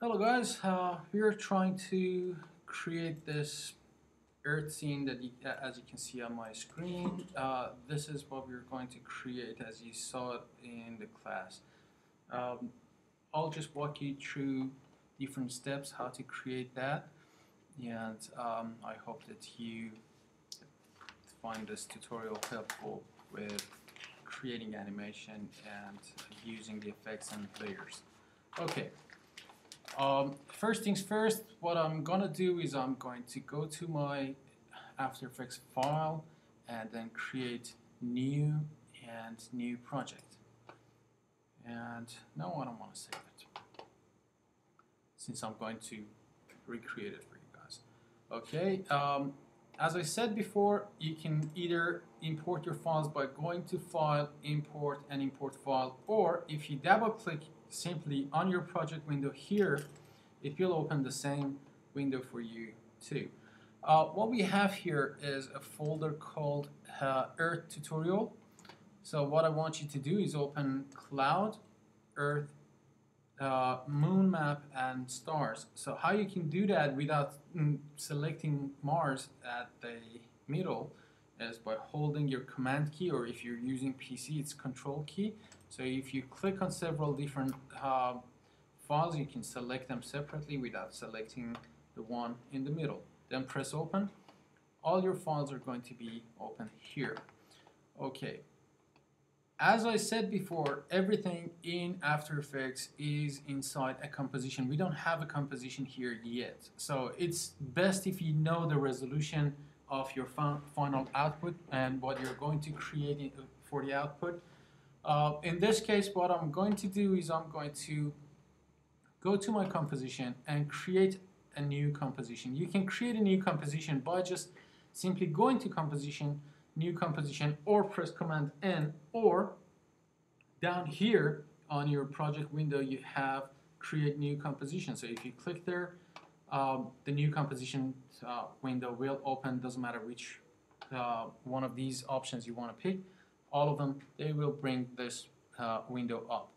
Hello guys, we are trying to create this earth scene that as you can see on my screen. This is what we're going to create as you saw it in the class. Um, I'll just walk you through different steps how to create that, and I hope that you find this tutorial helpful with creating animation and using the effects and layers. Okay. First things first, what I'm gonna do is I'm going to go to my After Effects file and then create new and new project. And now I don't want to save it since I'm going to recreate it for you guys. Okay, as I said before, you can either import your files by going to File, Import, and Import File, or if you double click simply on your project window here, it will open the same window for you too. What we have here is a folder called Earth Tutorial. So what I want you to do is open Cloud, Earth, Moon Map, and Stars. So how you can do that without selecting Mars at the middle is by holding your Command key, or if you're using PC, it's Control key. So if you click on several different files, you can select them separately without selecting the one in the middle. Then press open. All your files are going to be open here. Okay. As I said before, everything in After Effects is inside a composition. We don't have a composition here yet. So it's best if you know the resolution of your final output and what you're going to create for the output. In this case, what I'm going to do is I'm going to go to my composition and create a new composition. You can create a new composition by just simply going to composition, new composition, or press Command N, or down here on your project window you have create new composition. So if you click there, the new composition window will open. Doesn't matter which one of these options you want to pick. All of them, they will bring this window up.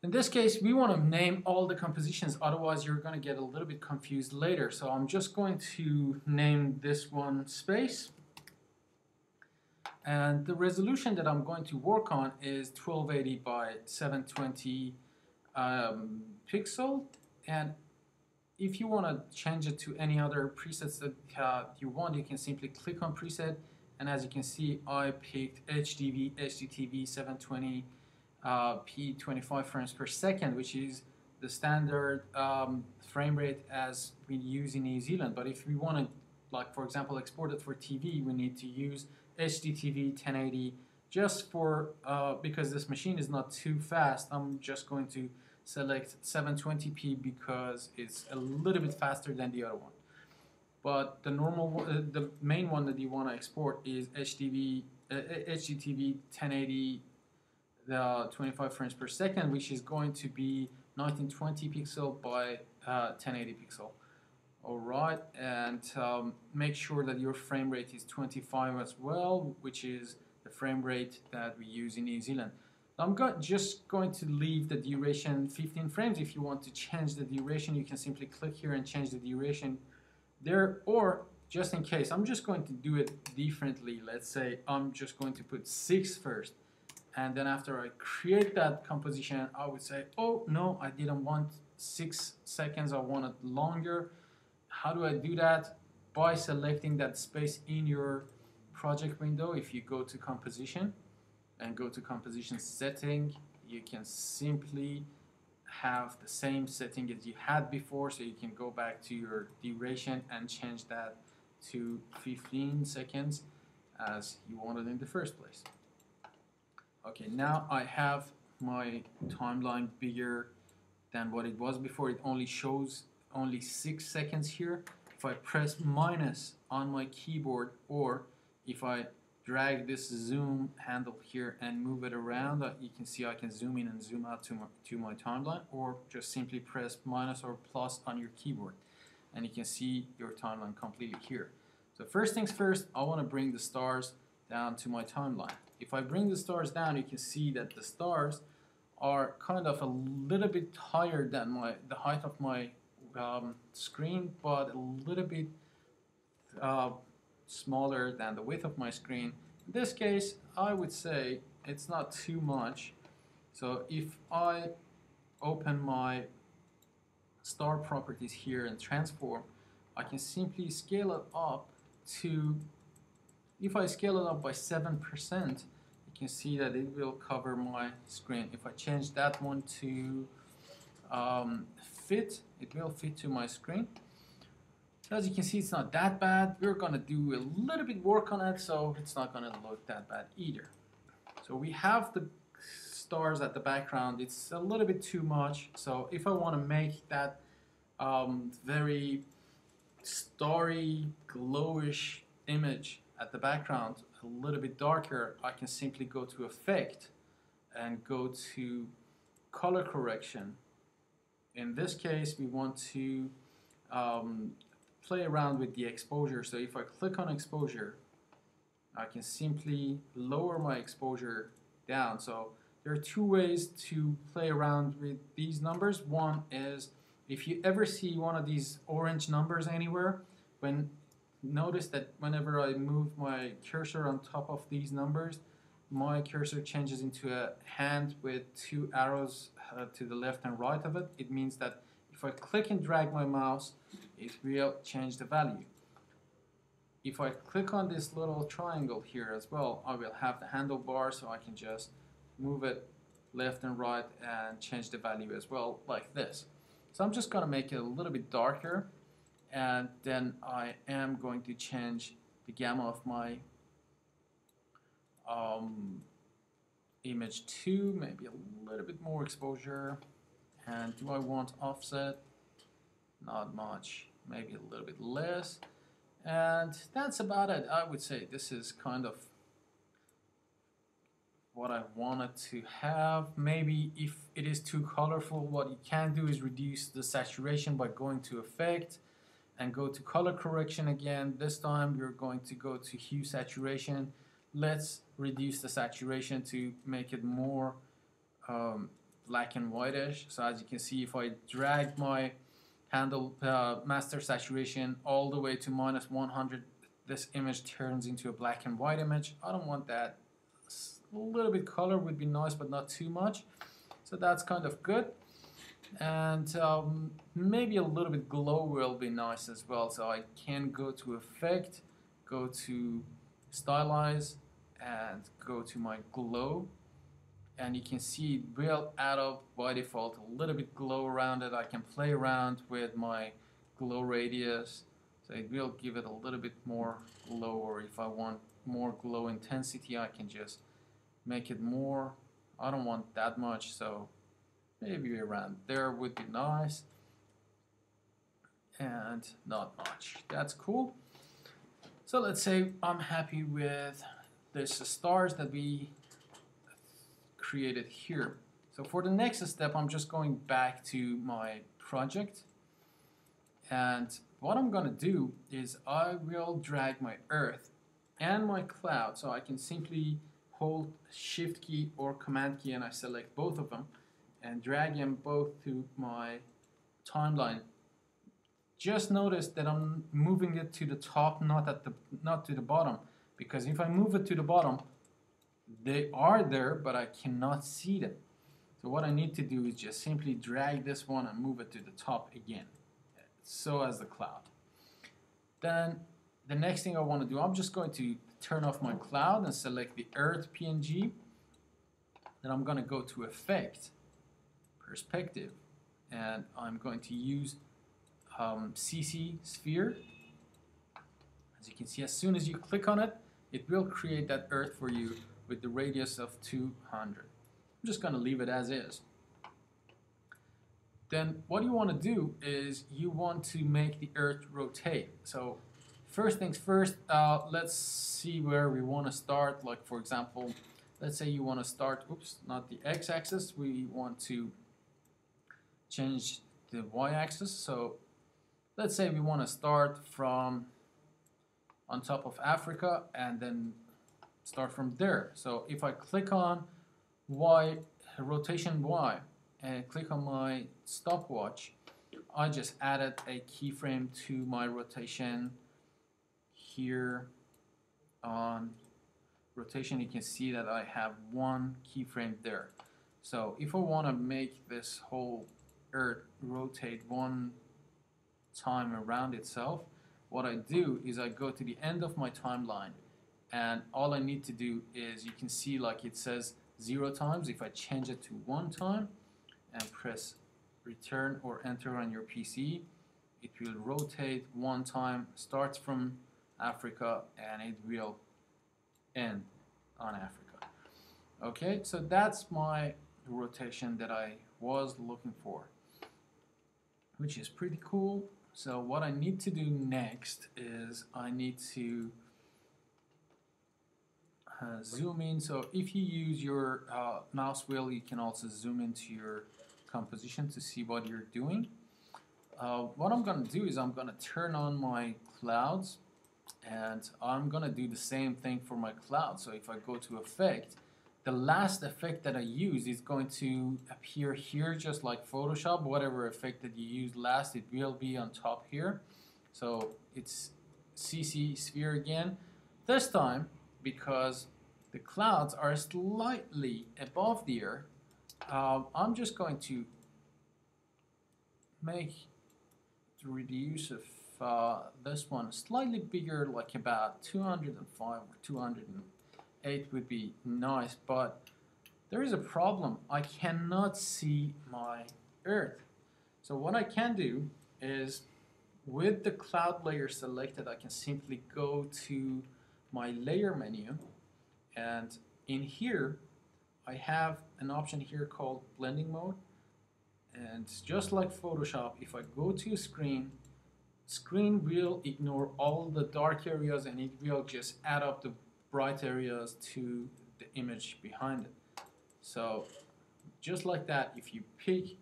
In this case, we want to name all the compositions, otherwise you're going to get a little bit confused later. So I'm just going to name this one Space. And the resolution that I'm going to work on is 1280 by 720 pixel. And if you want to change it to any other presets that you want, you can simply click on preset. And as you can see, I picked HDV, HDTV 720 p 25 frames per second, which is the standard frame rate as we use in New Zealand. But if we want to, like for example, export it for TV, we need to use HDTV 1080 just for, because this machine is not too fast, I'm just going to select 720p because it's a little bit faster than the other one. But the normal, the main one that you want to export is HDTV 1080 25 frames per second, which is going to be 1920 pixel by 1080 pixel. Alright, and make sure that your frame rate is 25 as well, which is the frame rate that we use in New Zealand. I'm just going to leave the duration 15 frames. If you want to change the duration, you can simply click here and change the duration there, or just in case, I'm just going to do it differently. Let's say I'm just going to put 6 first. And then after I create that composition, I would say, oh no, I didn't want 6 seconds, I want it longer. How do I do that? By selecting that space in your project window. If you go to composition and go to composition setting, you can simply have the same setting as you had before. So you can go back to your duration and change that to 15 seconds as you wanted in the first place. Okay, now I have my timeline bigger than what it was before. It only shows only 6 seconds here. If I press minus on my keyboard, or if I drag this zoom handle here and move it around, you can see I can zoom in and zoom out to my timeline, or just simply press minus or plus on your keyboard and you can see your timeline completely here. So first things first, I want to bring the stars down to my timeline. If I bring the stars down, you can see that the stars are kind of a little bit higher than the height of my screen, but a little bit uh, smaller than the width of my screen. In this case, I would say it's not too much. So if I open my star properties here and transform, I can simply scale it up to, if I scale it up by 7%, you can see that it will cover my screen. If I change that one to fit, it will fit to my screen. So as you can see, it's not that bad. We're gonna do a little bit work on it, so it's not gonna look that bad either. So we have the stars at the background. It's a little bit too much. So if I want to make that very starry, glowish image at the background a little bit darker, I can simply go to Effect and go to Color Correction. In this case, we want to play around with the exposure. So if I click on exposure, I can simply lower my exposure down. So there are two ways to play around with these numbers. One is, if you ever see one of these orange numbers anywhere, notice that whenever I move my cursor on top of these numbers, my cursor changes into a hand with two arrows to the left and right of it. It means that if I click and drag my mouse, it will change the value. If I click on this little triangle here as well, I will have the handlebar, so I can just move it left and right and change the value as well, like this. So I'm just going to make it a little bit darker, and then I am going to change the gamma of my image to maybe a little bit more exposure. And do I want offset? Not much, maybe a little bit less. And that's about it. I would say this is kind of what I wanted to have. Maybe if it is too colorful, what you can do is reduce the saturation by going to Effect and go to Color Correction again. This time we're going to go to Hue Saturation. Let's reduce the saturation to make it more black and whitish. So as you can see, if I drag my master saturation all the way to -100, this image turns into a black and white image. I don't want that. A little bit color would be nice, but not too much. So that's kind of good. And maybe a little bit glow will be nice as well. So I can go to Effect, go to Stylize, and go to my glow. And you can see it will add up by default a little bit glow around it. I can play around with my glow radius, so it will give it a little bit more glow, or if I want more glow intensity, I can just make it more. I don't want that much, so maybe around there would be nice. And not much. That's cool. So let's say I'm happy with this stars that we created here. So for the next step, I'm just going back to my project, and what I'm going to do is I will drag my earth and my cloud. So I can simply hold Shift key or Command key, and I select both of them and drag them both to my timeline. Just notice that I'm moving it to the top, not to the bottom, because if I move it to the bottom, they are there, but I cannot see them. So what I need to do is just simply drag this one and move it to the top again, so as the cloud. Then the next thing I want to do, I'm just going to turn off my cloud and select the Earth PNG. Then I'm going to go to Effect, Perspective, and I'm going to use CC Sphere. As you can see, as soon as you click on it, it will create that Earth for you with the radius of 200. I'm just going to leave it as is. Then what you want to do is you want to make the Earth rotate. So first things first, let's see where we want to start. Like for example, let's say you want to start, oops, not the x-axis, we want to change the y-axis. So let's say we want to start from on top of Africa and then start from there. So if I click on Y rotation Y and click on my stopwatch, I just added a keyframe to my rotation here. On rotation, you can see that I have one keyframe there. So if I want to make this whole Earth rotate one time around itself, what I do is I go to the end of my timeline, and all I need to do is, you can see like it says 0 times. If I change it to 1 time and press return or enter on your PC, it will rotate 1 time, starts from Africa, and it will end on Africa. Okay, so that's my rotation that I was looking for, which is pretty cool. So what I need to do next is I need to zoom in. So if you use your mouse wheel, you can also zoom into your composition to see what you're doing. What I'm going to do is I'm going to turn on my clouds, and I'm going to do the same thing for my cloud. So if I go to effect, the last effect that I use is going to appear here, just like Photoshop. Whatever effect that you used last, it will be on top here. So it's CC sphere again. This time, because the clouds are slightly above the earth, I'm just going to make the reduce of this one slightly bigger, like about 205 or 208 would be nice, but there is a problem. I cannot see my Earth. So what I can do is, with the cloud layer selected, I can simply go to my layer menu, and in here I have an option here called blending mode. And just like Photoshop, if I go to screen will ignore all the dark areas, and it will just add up the bright areas to the image behind it. So just like that, if you pick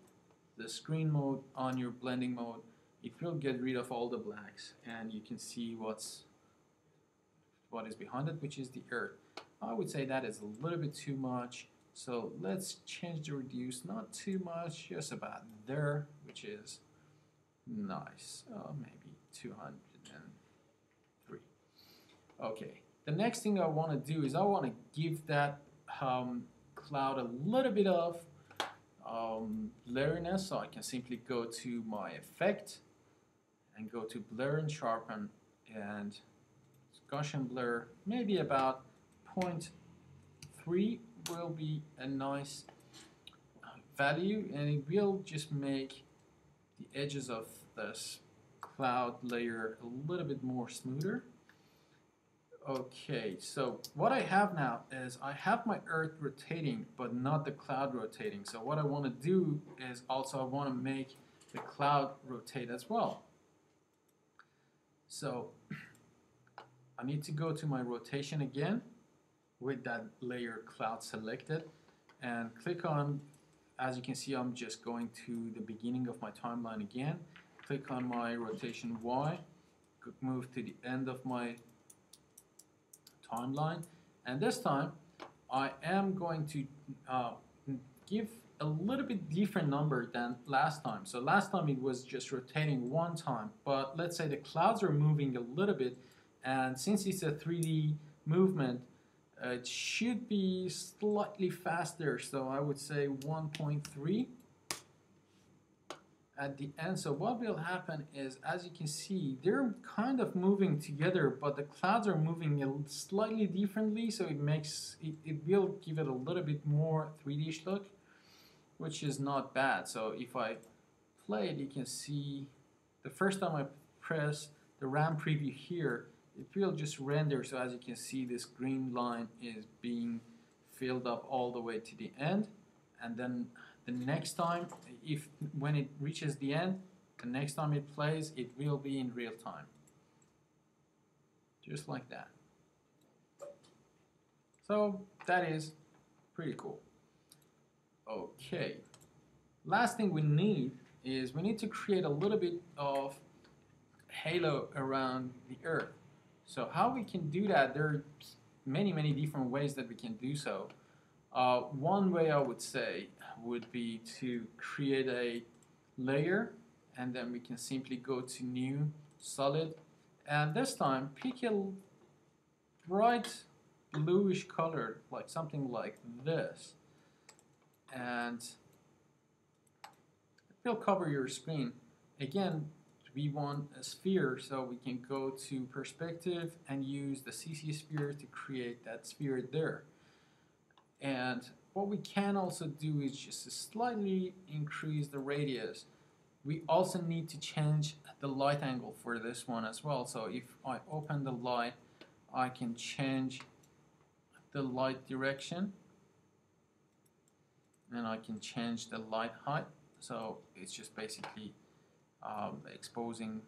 the screen mode on your blending mode, it will get rid of all the blacks, and you can see what is behind it, which is the earth. I would say that is a little bit too much. So let's change the reduce, not too much, just about there, which is nice. Maybe 203. Okay, the next thing I want to do is I want to give that cloud a little bit of blurriness. So I can simply go to my effect and go to blur and sharpen, and Gaussian blur, maybe about 0.3 will be a nice value, and it will just make the edges of this cloud layer a little bit more smoother. Okay, so what I have now is I have my Earth rotating, but not the cloud rotating. So what I want to do is also I want to make the cloud rotate as well. So I need to go to my rotation again with that layer cloud selected, and click on, as you can see, I'm just going to the beginning of my timeline again. Click on my rotation Y, move to the end of my timeline, and this time I am going to give a little bit different number than last time. So last time it was just rotating 1 time, but let's say the clouds are moving a little bit, and since it's a 3D movement, it should be slightly faster, so I would say 1.3 at the end. So what will happen is, as you can see, they're kind of moving together, but the clouds are moving slightly differently, so it will give it a little bit more 3D-ish look, which is not bad. So if I play it, you can see the first time I press the RAM preview here, it will just render. So as you can see, this green line is being filled up all the way to the end, and then the next time, when it reaches the end, the next time it plays, it will be in real time, just like that. So that is pretty cool. Okay, last thing we need is we need to create a little bit of halo around the Earth. So how we can do that, there are many different ways that we can do so. One way I would say would be to create a layer, and then we can simply go to new solid, and this time pick a bright bluish color, like something like this, and it will cover your screen. Again, we want a sphere, so we can go to perspective and use the CC sphere to create that sphere there. And what we can also do is just slightly increase the radius. We also need to change the light angle for this one as well. So if I open the light, I can change the light direction, and I can change the light height. So it's just basically exposing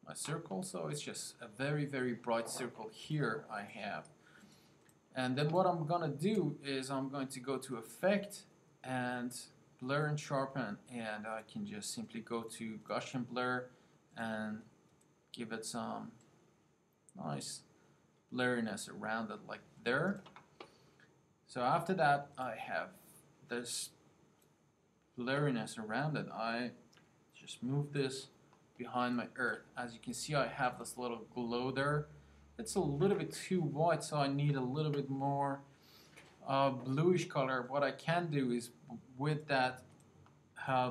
a circle. So it's just a very, very bright circle here I have. And then what I'm gonna do is I'm going to go to Effect and Blur and Sharpen, and I can just simply go to Gaussian Blur and give it some nice blurriness around it like there. So after that I have this blurriness around it. I just move this behind my earth. As you can see, I have this little glow there. It's a little bit too white, so I need a little bit more bluish color. What I can do is, with that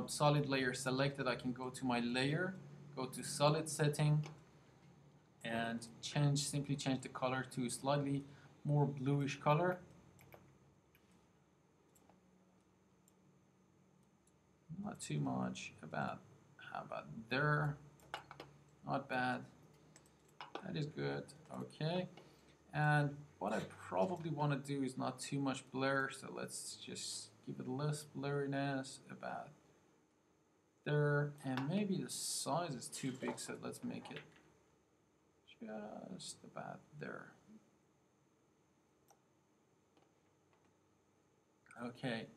solid layer selected, I can go to my layer, go to solid setting, and simply change the color to a slightly more bluish color. Not too much. How about there? Not bad. That is good. Okay. And what I probably want to do is not too much blur, so let's just give it less blurriness about there. And maybe the size is too big, so let's make it just about there. Okay.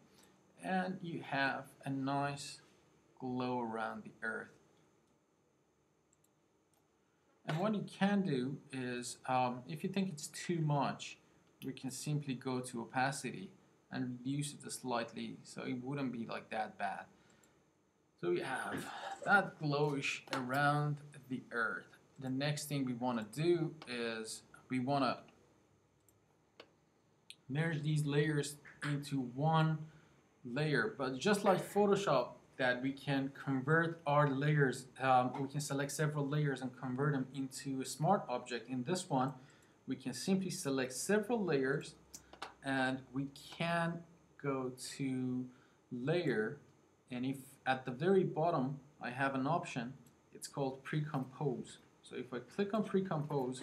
And you have a nice glow around the earth. And what you can do is, if you think it's too much, we can simply go to opacity and reduce it slightly so it wouldn't be like that bad. So we have that glowish around the earth. The next thing we want to do is we want to merge these layers into one layer, but just like Photoshop, that we can convert our layers, we can select several layers and convert them into a smart object. In this one, we can simply select several layers, and we can go to layer, and if at the very bottom I have an option, it's called pre-compose. So if I click on pre-compose,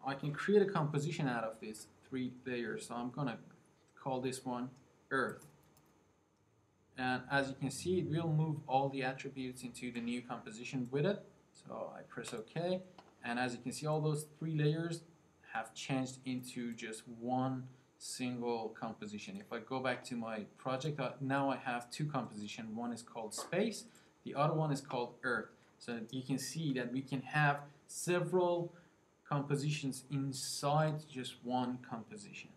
I can create a composition out of these 3 layers. So I'm gonna call this one Earth. And as you can see, it will move all the attributes into the new composition with it. So I press OK, and as you can see, all those 3 layers have changed into just one single composition. If I go back to my project, now I have 2 compositions. One is called Space, the other one is called Earth. So you can see that we can have several compositions inside just one composition.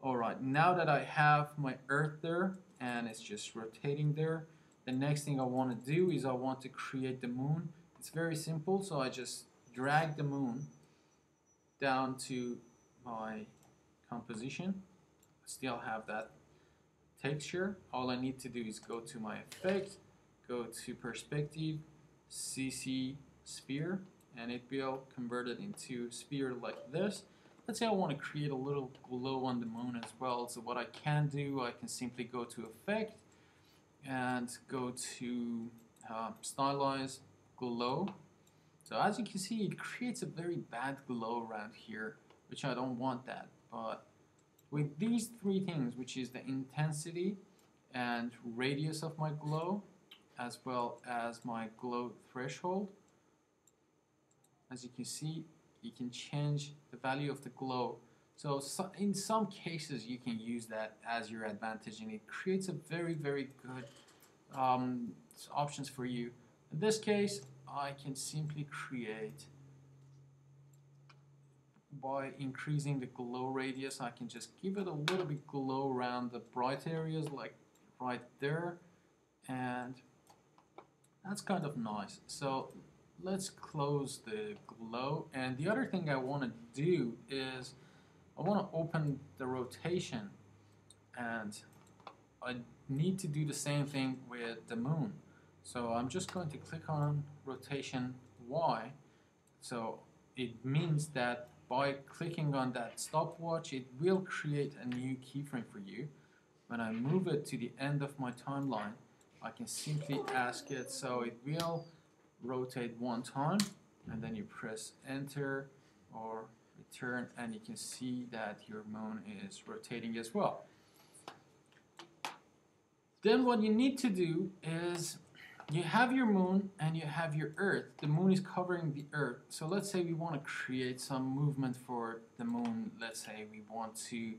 Alright, now that I have my Earth there, and it's just rotating there, the next thing I want to do is I want to create the moon. It's very simple, so I just drag the moon down to my composition. I still have that texture. All I need to do is go to my effect, go to perspective, CC sphere, and it will convert it into sphere like this. Let's say I want to create a little glow on the moon as well. So what I can do, I can simply go to Effect and go to Stylize Glow. So as you can see, it creates a very bad glow around here, which I don't want that. But with these 3 things, which is the intensity and radius of my glow, as well as my glow threshold, as you can see, you can change the value of the glow. So in some cases you can use that as your advantage, and it creates a very, very good options for you. In this case, I can simply create by increasing the glow radius, I can just give it a little bit glow around the bright areas, like right there, and that's kind of nice. So let's close the glow. And the other thing I want to do is I want to open the rotation, and I need to do the same thing with the moon. So I'm just going to click on rotation Y. So it means that by clicking on that stopwatch, it will create a new keyframe for you. When I move it to the end of my timeline, I can simply ask it, so it will rotate one time, and then you press enter or return, and you can see that your moon is rotating as well. Then what you need to do is you have your moon and you have your Earth. The moon is covering the Earth. So let's say we want to create some movement for the moon. Let's say we want to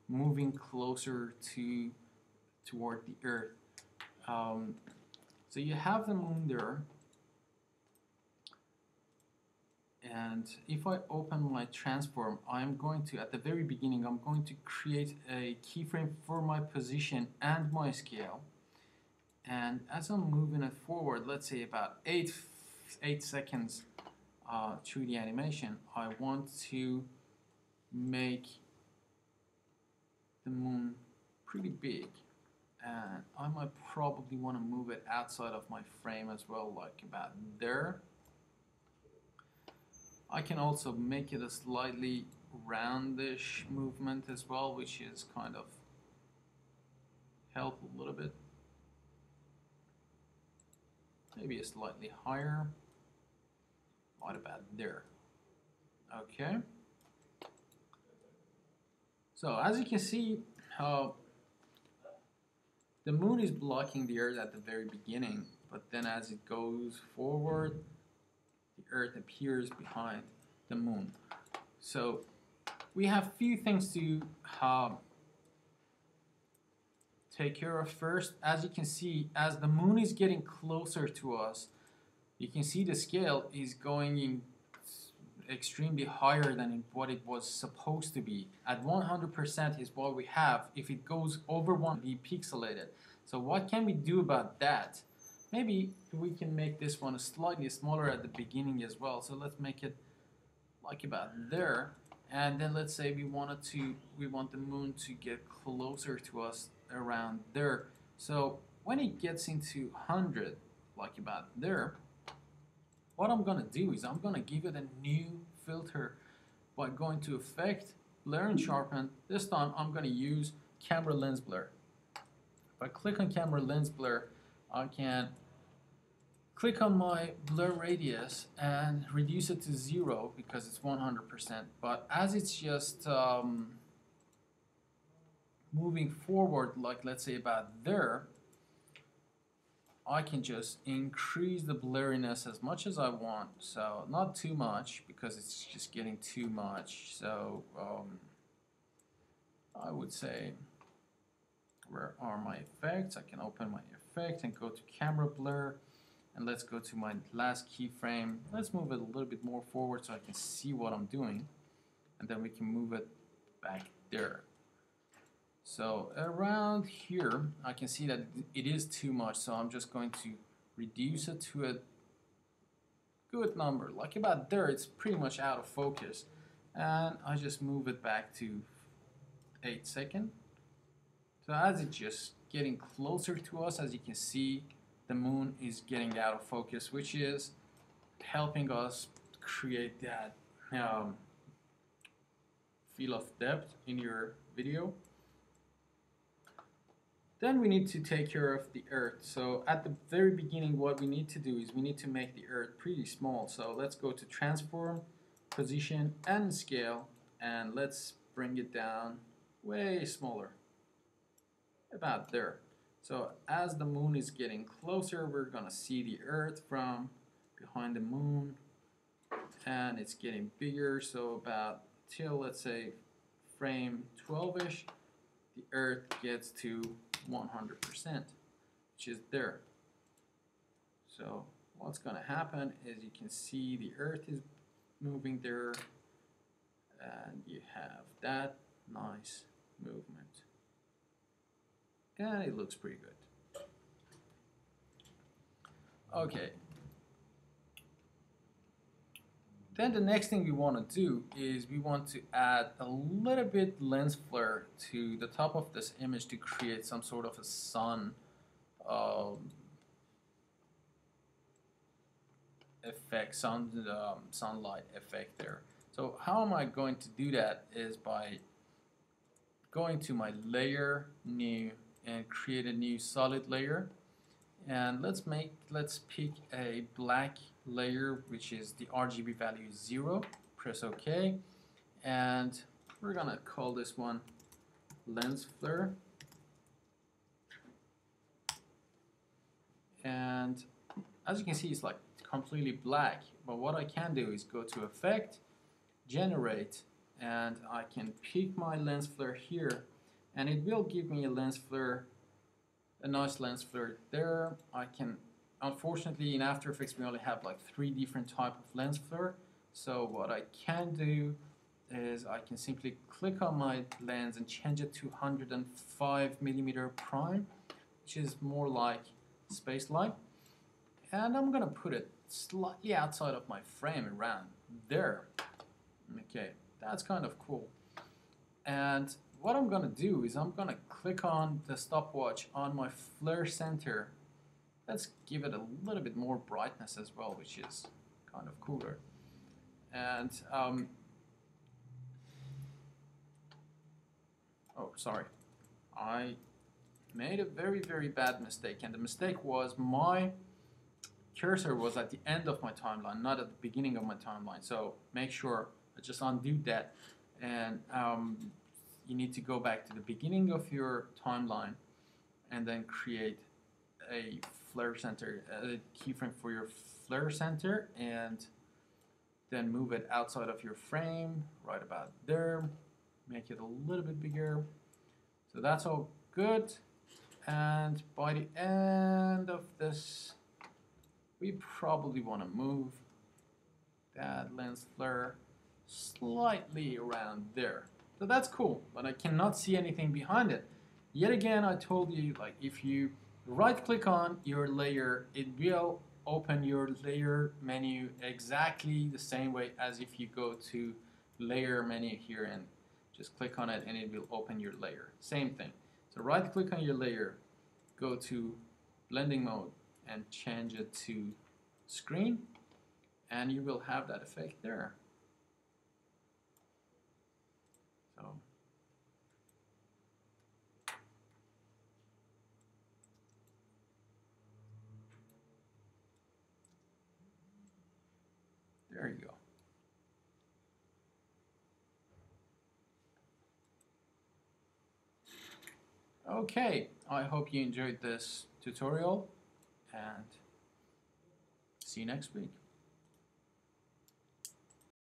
moving closer toward the Earth. So you have the moon there. And if I open my transform, I'm going to, at the very beginning, I'm going to create a keyframe for my position and my scale. And as I'm moving it forward, let's say about 8 seconds through the animation, I want to make the moon pretty big. And I might probably want to move it outside of my frame as well, like about there. I can also make it a slightly roundish movement as well, which is kind of help a little bit. Maybe a slightly higher. What about there? Okay. So as you can see, the moon is blocking the Earth at the very beginning, but then as it goes forward, the Earth appears behind the moon. So we have few things to take care of first. As you can see, as the moon is getting closer to us, you can see the scale is going in extremely higher than what it was supposed to be. At 100% is what we have. If it goes over 1, it'll be pixelated. So what can we do about that? Maybe we can make this one slightly smaller at the beginning as well. So let's make it like about there. And then let's say we want the moon to get closer to us around there. So when it gets into 100, like about there, what I'm gonna do is I'm gonna give it a new filter by going to Effect, Blur and Sharpen. This time I'm gonna use Camera Lens Blur. If I click on Camera Lens Blur, I can click on my blur radius and reduce it to 0 because it's 100%. But as it's just moving forward, like let's say about there, I can just increase the blurriness as much as I want. So not too much because it's just getting too much. So I would say, where are my effects? I can open my effect and go to camera blur. And let's go to my last keyframe. Let's move it a little bit more forward so I can see what I'm doing. And then we can move it back there. So around here, I can see that it is too much. So I'm just going to reduce it to a good number. Like about there, it's pretty much out of focus. And I just move it back to 8 seconds. So as it's just getting closer to us, as you can see, the moon is getting out of focus, which is helping us create that feel of depth in your video. Then we need to take care of the Earth. So at the very beginning, what we need to do is we need to make the Earth pretty small. So let's go to Transform, Position, and Scale, and let's bring it down way smaller, about there. So as the moon is getting closer, we're gonna see the Earth from behind the moon, and it's getting bigger. So about till, let's say, frame 12-ish, the Earth gets to 100%, which is there. So what's gonna happen is you can see the Earth is moving there and you have that nice movement, and it looks pretty good. Okay, then the next thing we want to do is we want to add a little bit lens flare to the top of this image to create some sort of a sun effect, sunlight effect there. So how am I going to do that is by going to my layer, new, and create a new solid layer. And let's pick a black layer, which is the RGB value 0. Press OK, and we're gonna call this one lens flare. And as you can see, it's like completely black. But what I can do is go to Effect, Generate, and I can pick my lens flare here, and it will give me a lens flare, a nice lens flare there. I can, unfortunately, in After Effects we only have like 3 different type of lens flare. So what I can do is I can simply click on my lens and change it to 105mm prime, which is more like space light. And I'm gonna put it slightly outside of my frame, around there. Okay, that's kind of cool. And what I'm gonna do is I'm gonna click on the stopwatch on my flare center. Let's give it a little bit more brightness as well, which is kind of cooler. And oh, sorry, I made a very bad mistake, and the mistake was my cursor was at the end of my timeline, not at the beginning of my timeline. So make sure I just undo that, and you need to go back to the beginning of your timeline and then create a flare center, a keyframe for your flare center, and then move it outside of your frame, right about there. Make it a little bit bigger. So that's all good. And by the end of this, we probably want to move that lens flare slightly around there. So that's cool, but I cannot see anything behind it. Yet again, I told you, like, if you right click on your layer, it will open your layer menu exactly the same way as if you go to layer menu here and just click on it, and it will open your layer. Same thing. So right click on your layer, go to blending mode, and change it to screen, and you will have that effect there. So there you go. Okay, I hope you enjoyed this tutorial, and see you next week.